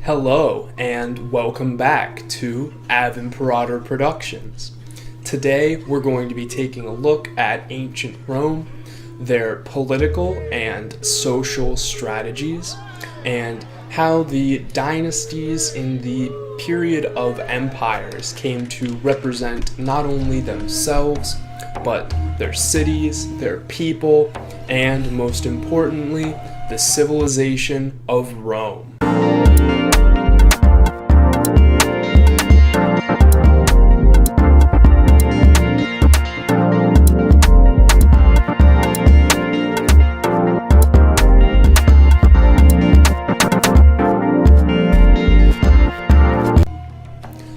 Hello, and welcome back to Ave Imperator Productions. Today, we're going to be taking a look at ancient Rome, their political and social strategies, and how the dynasties in the period of empires came to represent not only themselves, but their cities, their people, and most importantly, the civilization of Rome.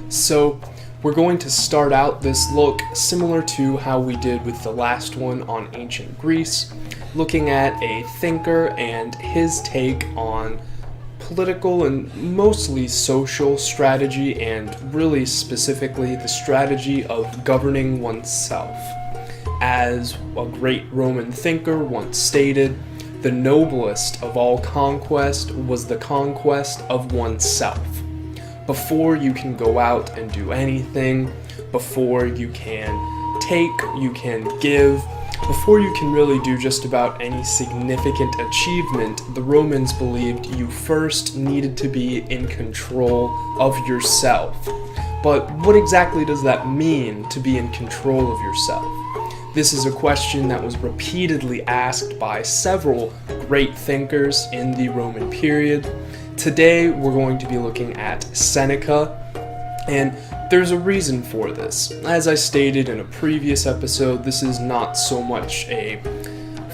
So, we're going to start out this look similar to how we did with the last one on ancient Greece, looking at a thinker and his take on political and mostly social strategy, and really specifically the strategy of governing oneself. As a great Roman thinker once stated, the noblest of all conquest was the conquest of oneself. Before you can go out and do anything, before you can take, you can give, before you can really do just about any significant achievement, the Romans believed you first needed to be in control of yourself. But what exactly does that mean, to be in control of yourself? This is a question that was repeatedly asked by several great thinkers in the Roman period. Today, we're going to be looking at Seneca, and there's a reason for this. As I stated in a previous episode, this is not so much a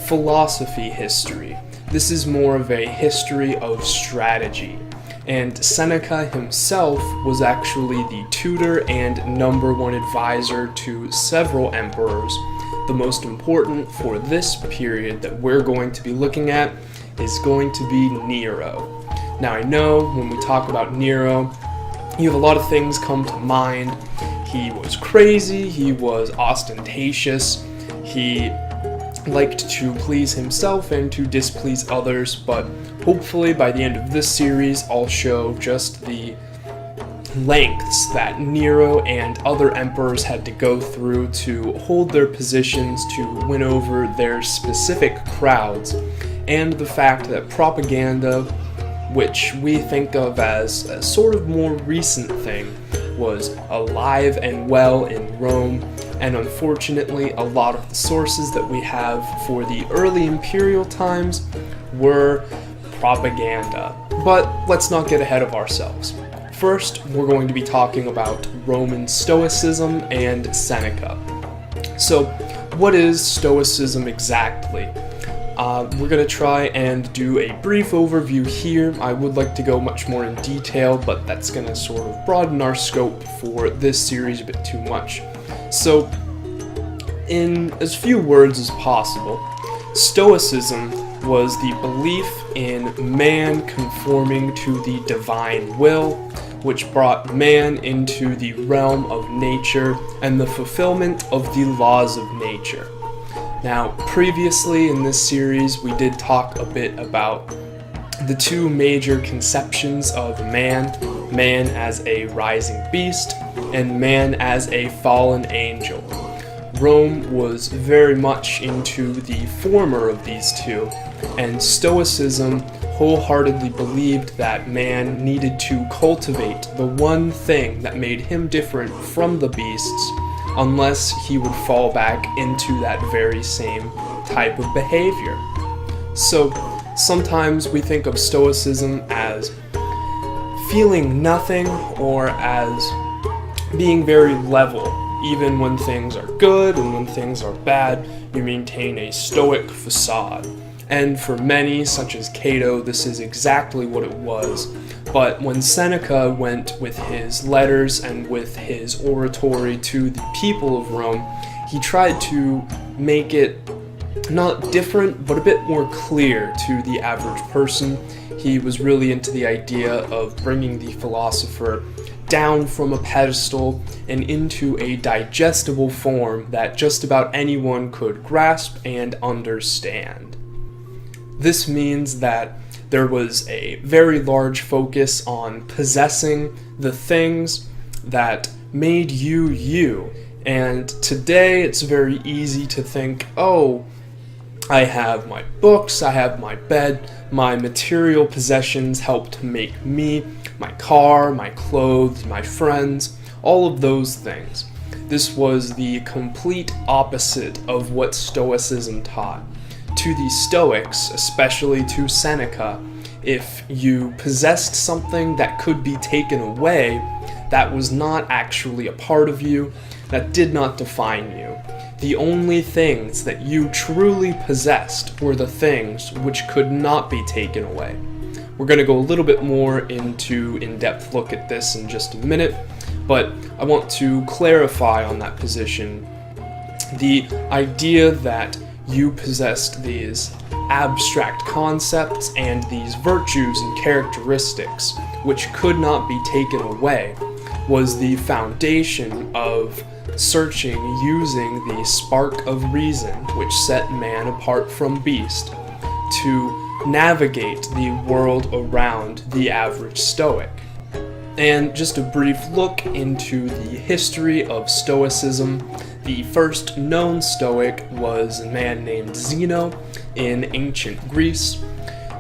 philosophy history. This is more of a history of strategy. And Seneca himself was actually the tutor and number one advisor to several emperors. The most important for this period that we're going to be looking at is going to be Nero. Now, I know when we talk about Nero, you have a lot of things come to mind. He was crazy, he was ostentatious, he liked to please himself and to displease others, but hopefully by the end of this series, I'll show just the lengths that Nero and other emperors had to go through to hold their positions, to win over their specific crowds, and the fact that propaganda, which we think of as a sort of more recent thing, was alive and well in Rome, and unfortunately a lot of the sources that we have for the early imperial times were propaganda. But let's not get ahead of ourselves. First, we're going to be talking about Roman Stoicism and Seneca. So, what is Stoicism exactly? We're going to try and do a brief overview here. I would like to go much more in detail, but that's going to sort of broaden our scope for this series a bit too much. So, in as few words as possible, Stoicism was the belief in man conforming to the divine will, which brought man into the realm of nature and the fulfillment of the laws of nature. Now, previously in this series, we did talk a bit about the two major conceptions of man as a rising beast, and man as a fallen angel. Rome was very much into the former of these two, and Stoicism wholeheartedly believed that man needed to cultivate the one thing that made him different from the beasts, unless he would fall back into that very same type of behavior. So, sometimes we think of Stoicism as feeling nothing, or as being very level. Even when things are good and when things are bad, you maintain a stoic facade. And for many, such as Cato, this is exactly what it was. But when Seneca went with his letters and with his oratory to the people of Rome, he tried to make it not different, but a bit more clear to the average person. He was really into the idea of bringing the philosopher down from a pedestal and into a digestible form that just about anyone could grasp and understand. This means that There was a very large focus on possessing the things that made you you. And today it's very easy to think, oh, I have my books, I have my bed, my material possessions help to make me, my car, my clothes, my friends, all of those things. This was the complete opposite of what Stoicism taught. To the Stoics, especially to Seneca, if you possessed something that could be taken away, that was not actually a part of you, that did not define you. The only things that you truly possessed were the things which could not be taken away. We're going to go a little bit more into in-depth look at this in just a minute, but I want to clarify on that position the idea that you possessed these abstract concepts and these virtues and characteristics which could not be taken away was the foundation of searching using the spark of reason which set man apart from beast to navigate the world around the average Stoic. And just a brief look into the history of Stoicism. The first known Stoic was a man named Zeno in ancient Greece.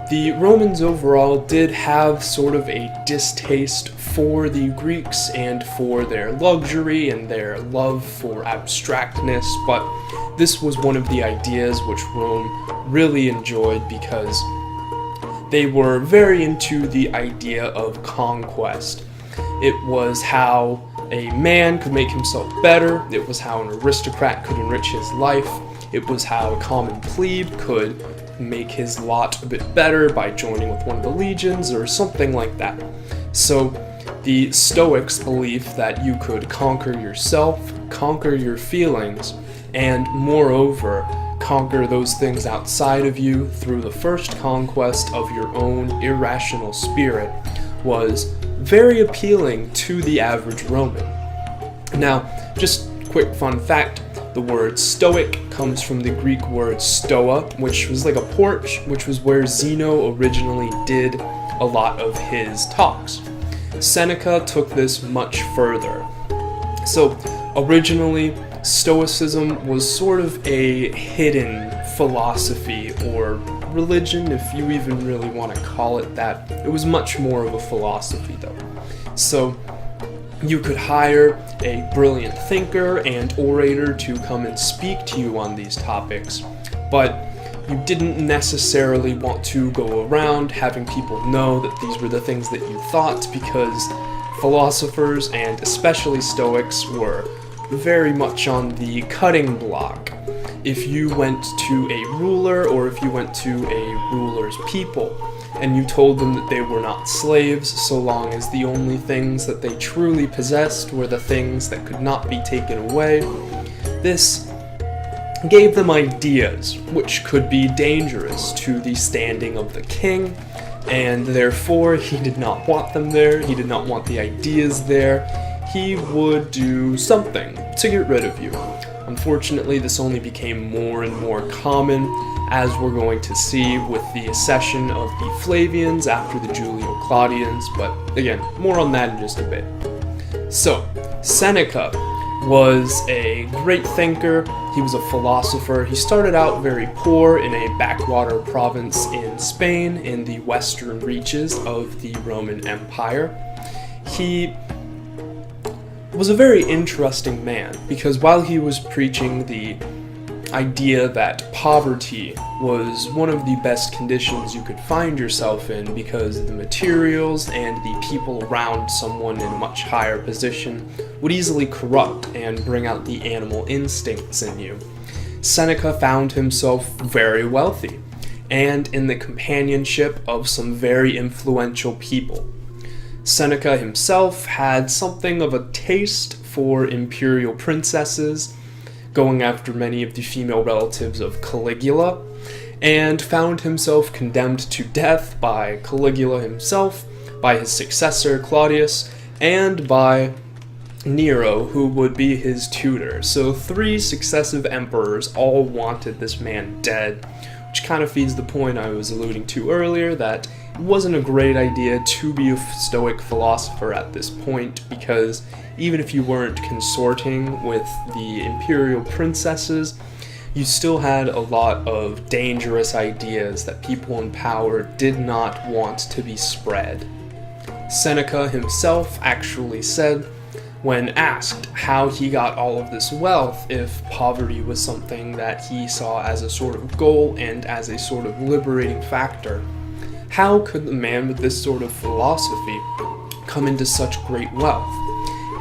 The Romans overall did have sort of a distaste for the Greeks and for their luxury and their love for abstractness, but this was one of the ideas which Rome really enjoyed because they were very into the idea of conquest. It was how a man could make himself better, it was how an aristocrat could enrich his life, it was how a common plebe could make his lot a bit better by joining with one of the legions or something like that. So the Stoics believed that you could conquer yourself, conquer your feelings, and moreover, conquer those things outside of you through the first conquest of your own irrational spirit was very appealing to the average Roman. Now, just quick fun fact, the word Stoic comes from the Greek word stoa, which was like a porch, which was where Zeno originally did a lot of his talks. Seneca took this much further. So, originally, Stoicism was sort of a hidden philosophy or religion, if you even really want to call it that. It was much more of a philosophy, though. So, you could hire a brilliant thinker and orator to come and speak to you on these topics, but you didn't necessarily want to go around having people know that these were the things that you thought, because philosophers, and especially Stoics, were very much on the cutting block. If you went to a ruler, or if you went to a ruler's people, and you told them that they were not slaves so long as the only things that they truly possessed were the things that could not be taken away, this gave them ideas which could be dangerous to the standing of the king, and therefore he did not want them there, he did not want the ideas there, he would do something to get rid of you. Unfortunately, this only became more and more common, as we're going to see with the accession of the Flavians after the Julio-Claudians, but again, more on that in just a bit. So, Seneca was a great thinker, he was a philosopher. He started out very poor in a backwater province in Spain in the western reaches of the Roman Empire. He was a very interesting man, because while he was preaching the idea that poverty was one of the best conditions you could find yourself in because the materials and the people around someone in a much higher position would easily corrupt and bring out the animal instincts in you, Seneca found himself very wealthy and in the companionship of some very influential people. Seneca himself had something of a taste for imperial princesses, going after many of the female relatives of Caligula, and found himself condemned to death by Caligula himself, by his successor Claudius, and by Nero, who would be his tutor. So 3 successive emperors all wanted this man dead, which kind of feeds the point I was alluding to earlier, that wasn't a great idea to be a Stoic philosopher at this point, because even if you weren't consorting with the imperial princesses, you still had a lot of dangerous ideas that people in power did not want to be spread. Seneca himself actually said, when asked how he got all of this wealth, if poverty was something that he saw as a sort of goal and as a sort of liberating factor, how could the man with this sort of philosophy come into such great wealth?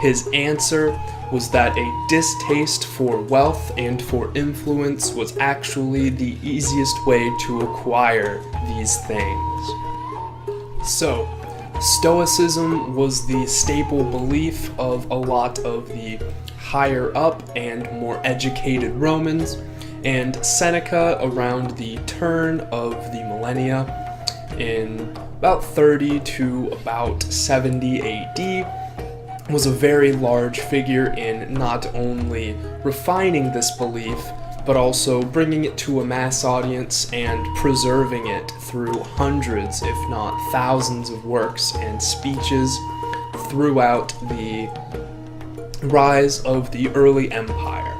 His answer was that a distaste for wealth and for influence was actually the easiest way to acquire these things. So, Stoicism was the staple belief of a lot of the higher up and more educated Romans, and Seneca, around the turn of the millennia, in about 30 to about 70 AD, was a very large figure in not only refining this belief, but also bringing it to a mass audience and preserving it through hundreds, if not thousands, of works and speeches throughout the rise of the early empire.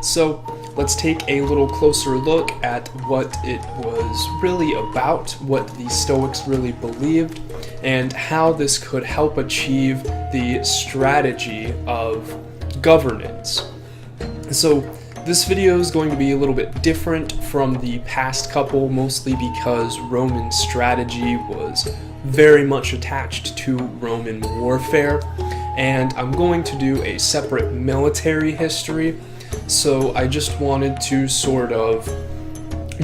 So let's take a little closer look at what it was really about, what the Stoics really believed, and how this could help achieve the strategy of governance. So this video is going to be a little bit different from the past couple, mostly because Roman strategy was very much attached to Roman warfare, and I'm going to do a separate military history, so I just wanted to sort of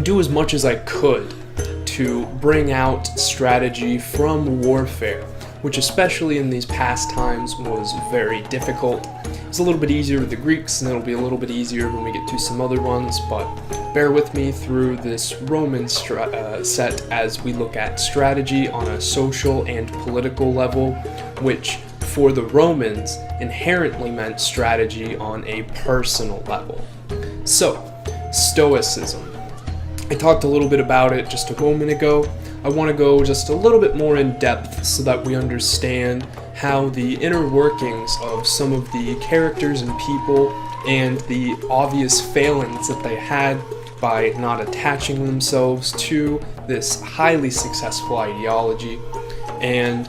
do as much as I could to bring out strategy from warfare, which especially in these past times was very difficult. It's a little bit easier with the Greeks, and it'll be a little bit easier when we get to some other ones, but bear with me through this Roman set as we look at strategy on a social and political level, which for the Romans inherently meant strategy on a personal level. So, Stoicism. I talked a little bit about it just a moment ago. I want to go just a little bit more in depth so that we understand how the inner workings of some of the characters and people and the obvious failings that they had by not attaching themselves to this highly successful ideology. And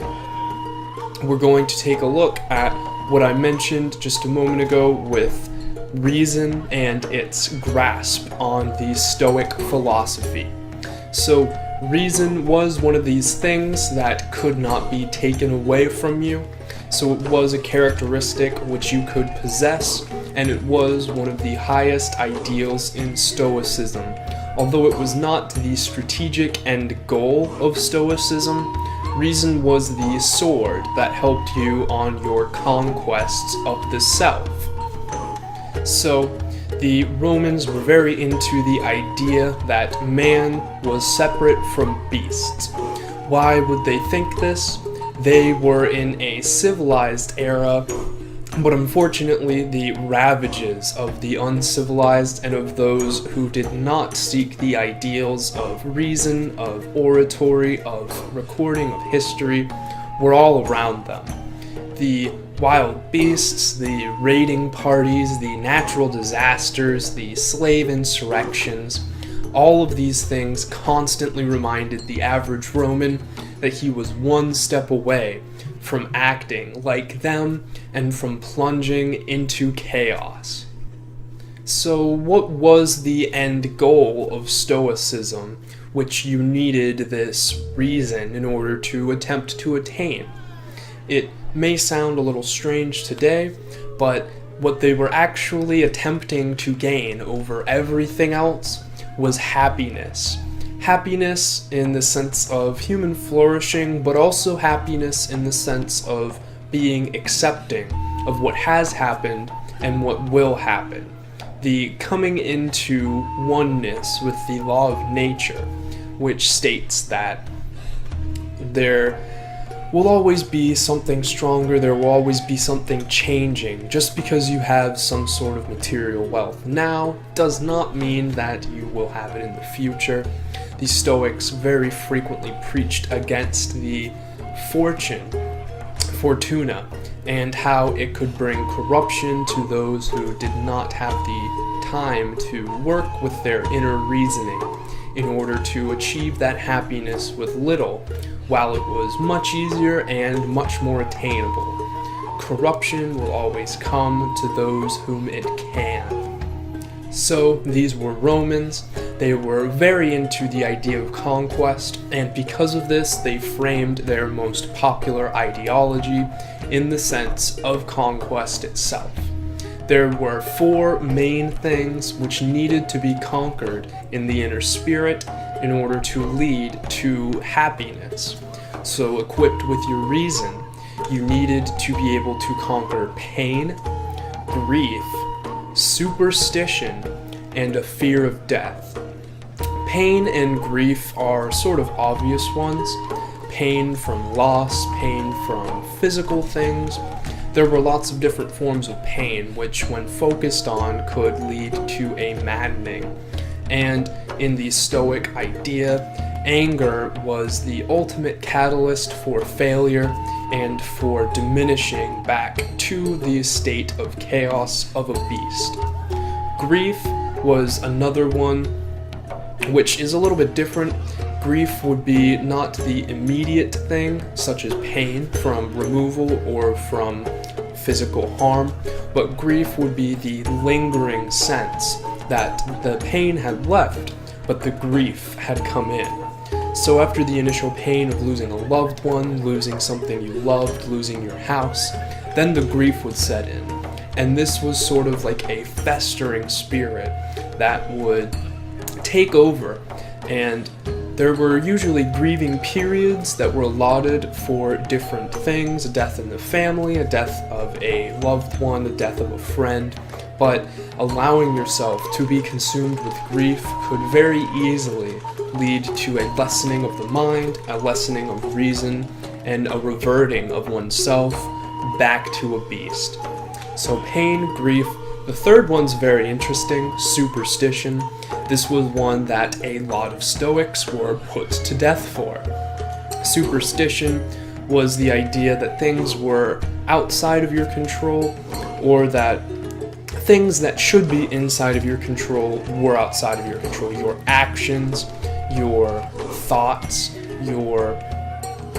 we're going to take a look at what I mentioned just a moment ago with reason and its grasp on the Stoic philosophy. So, reason was one of these things that could not be taken away from you. So it was a characteristic which you could possess, and it was one of the highest ideals in Stoicism. Although it was not the strategic end goal of Stoicism, reason was the sword that helped you on your conquests of the self. So, the Romans were very into the idea that man was separate from beasts. Why would they think this? They were in a civilized era, but unfortunately the ravages of the uncivilized and of those who did not seek the ideals of reason, of oratory, of recording of history, were all around them. The wild beasts, the raiding parties, the natural disasters, the slave insurrections, all of these things constantly reminded the average Roman that he was one step away from acting like them and from plunging into chaos. So what was the end goal of Stoicism, which you needed this reason in order to attempt to attain? It may sound a little strange today, but what they were actually attempting to gain over everything else was happiness. Happiness in the sense of human flourishing, but also happiness in the sense of being accepting of what has happened and what will happen. The coming into oneness with the law of nature, which states that there will always be something stronger, there will always be something changing. Just because you have some sort of material wealth now does not mean that you will have it in the future. the Stoics very frequently preached against the fortuna, and how it could bring corruption to those who did not have the time to work with their inner reasoning in order to achieve that happiness with little, while it was much easier and much more attainable. Corruption will always come to those whom it can. So these were Romans. They were very into the idea of conquest, and because of this, they framed their most popular ideology in the sense of conquest itself. There were 4 main things which needed to be conquered in the inner spirit in order to lead to happiness. So, equipped with your reason, you needed to be able to conquer pain, grief, superstition, and a fear of death. Pain and grief are sort of obvious ones. Pain from loss, pain from physical things. There were lots of different forms of pain, which when focused on could lead to a maddening. And in the Stoic idea, anger was the ultimate catalyst for failure and for diminishing back to the state of chaos of a beast. Grief was another one, which is a little bit different. Grief would be not the immediate thing, such as pain from removal or from physical harm, but grief would be the lingering sense that the pain had left, but the grief had come in. So after the initial pain of losing a loved one, losing something you loved, losing your house, then the grief would set in. And this was sort of like a festering spirit that would take over, and there were usually grieving periods that were allotted for different things: a death in the family, a death of a loved one, a death of a friend. But allowing yourself to be consumed with grief could very easily lead to a lessening of the mind, a lessening of reason, and a reverting of oneself back to a beast. So pain, grief. The third one's very interesting: superstition. This was one that a lot of Stoics were put to death for. Superstition was the idea that things were outside of your control, or that things that should be inside of your control were outside of your control. Your actions, your thoughts, your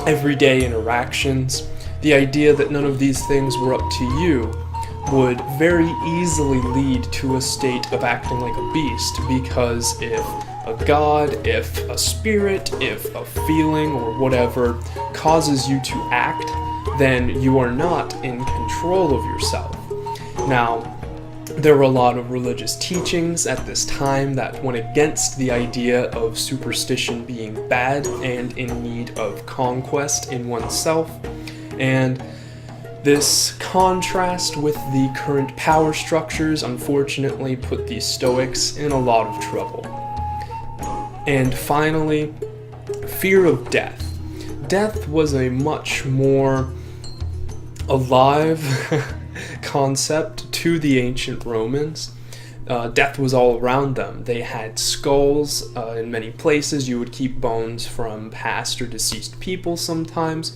everyday interactions. The idea that none of these things were up to you would very easily lead to a state of acting like a beast, because if a god, if a spirit, if a feeling or whatever causes you to act, then you are not in control of yourself. Now, there were a lot of religious teachings at this time that went against the idea of superstition being bad and in need of conquest in oneself, and this contrast with the current power structures unfortunately put the Stoics in a lot of trouble. And finally, fear of death. Death was a much more alive concept to the ancient Romans. Death was all around them. They had skulls in many places. You would keep bones from past or deceased people sometimes.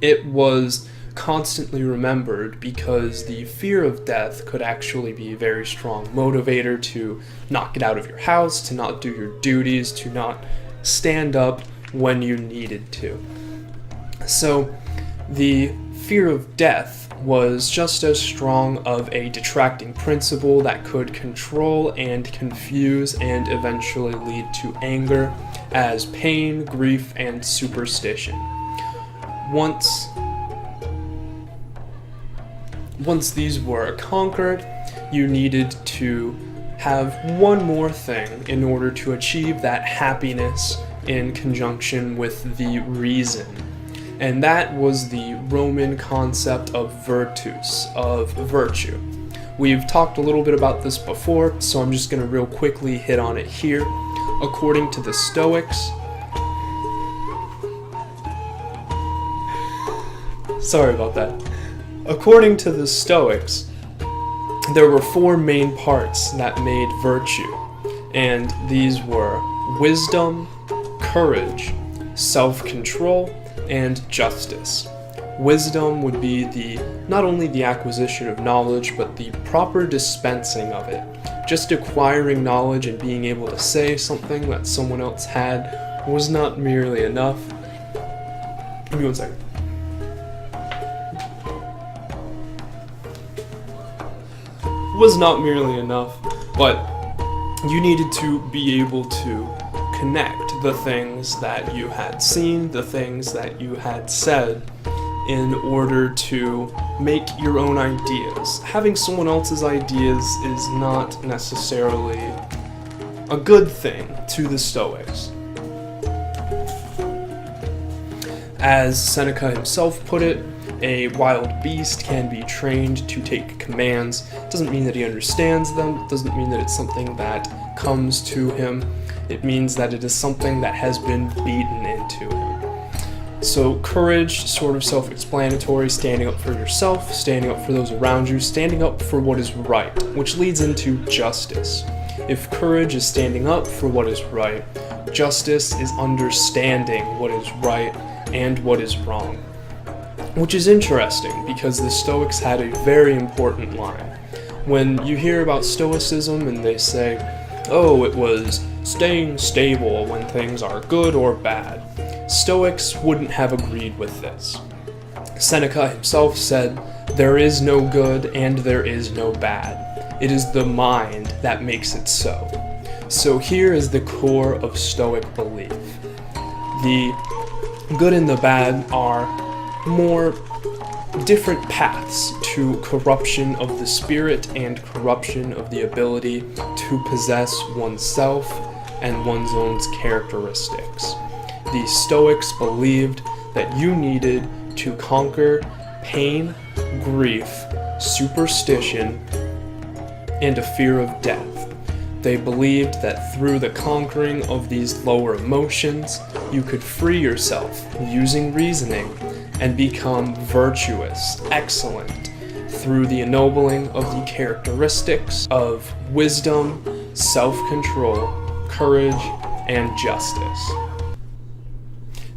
It was constantly remembered because the fear of death could actually be a very strong motivator to not get out of your house, to not do your duties, to not stand up when you needed to. So the fear of death was just as strong of a detracting principle that could control and confuse and eventually lead to anger as pain, grief, and superstition. Once these were conquered, you needed to have one more thing in order to achieve that happiness in conjunction with the reason. And that was the Roman concept of virtus, of virtue. We've talked a little bit about this before, so I'm just going to real quickly hit on it here. According to the Stoics, sorry about that. According to the Stoics, there were 4 main parts that made virtue, and these were wisdom, courage, self-control, and justice. Wisdom would be not only the acquisition of knowledge, but the proper dispensing of it. Just acquiring knowledge and being able to say something that someone else had was not merely enough. Give me 1 second. Was not merely enough, but you needed to be able to connect the things that you had seen, the things that you had said, in order to make your own ideas. Having someone else's ideas is not necessarily a good thing to the Stoics. As Seneca himself put it, a wild beast can be trained to take commands. Doesn't mean that he understands them, doesn't mean that it's something that comes to him. It means that it is something that has been beaten into him. So courage, sort of self-explanatory, standing up for yourself, standing up for those around you, standing up for what is right, which leads into justice. If courage is standing up for what is right, justice is understanding what is right and what is wrong. Which is interesting, because the Stoics had a very important line. When you hear about Stoicism and they say, oh, it was staying stable when things are good or bad, Stoics wouldn't have agreed with this. Seneca himself said, there is no good and there is no bad. It is the mind that makes it so. So here is the core of Stoic belief. The good and the bad are more different paths to corruption of the spirit and corruption of the ability to possess oneself and one's own characteristics. The Stoics believed that you needed to conquer pain, grief, superstition, and a fear of death. They believed that through the conquering of these lower emotions, you could free yourself using reasoning and become virtuous, excellent, through the ennobling of the characteristics of wisdom, self-control, courage, and justice.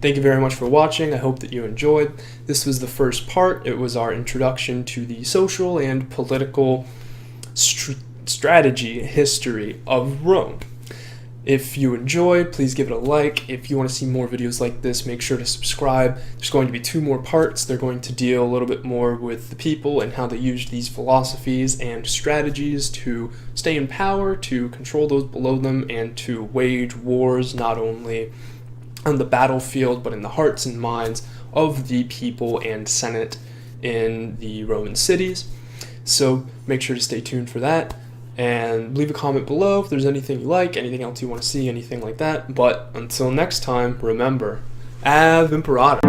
Thank you very much for watching. I hope that you enjoyed. This was the first part. It was our introduction to the social and political strategy history of Rome. If you enjoyed, please give it a like. If you want to see more videos like this, make sure to subscribe. There's going to be 2 more parts. They're going to deal a little bit more with the people and how they used these philosophies and strategies to stay in power, to control those below them, and to wage wars not only on the battlefield, but in the hearts and minds of the people and Senate in the Roman cities. So make sure to stay tuned for that. And leave a comment below if there's anything you like, anything else you want to see, anything like that. But until next time, remember, Ave Imperator.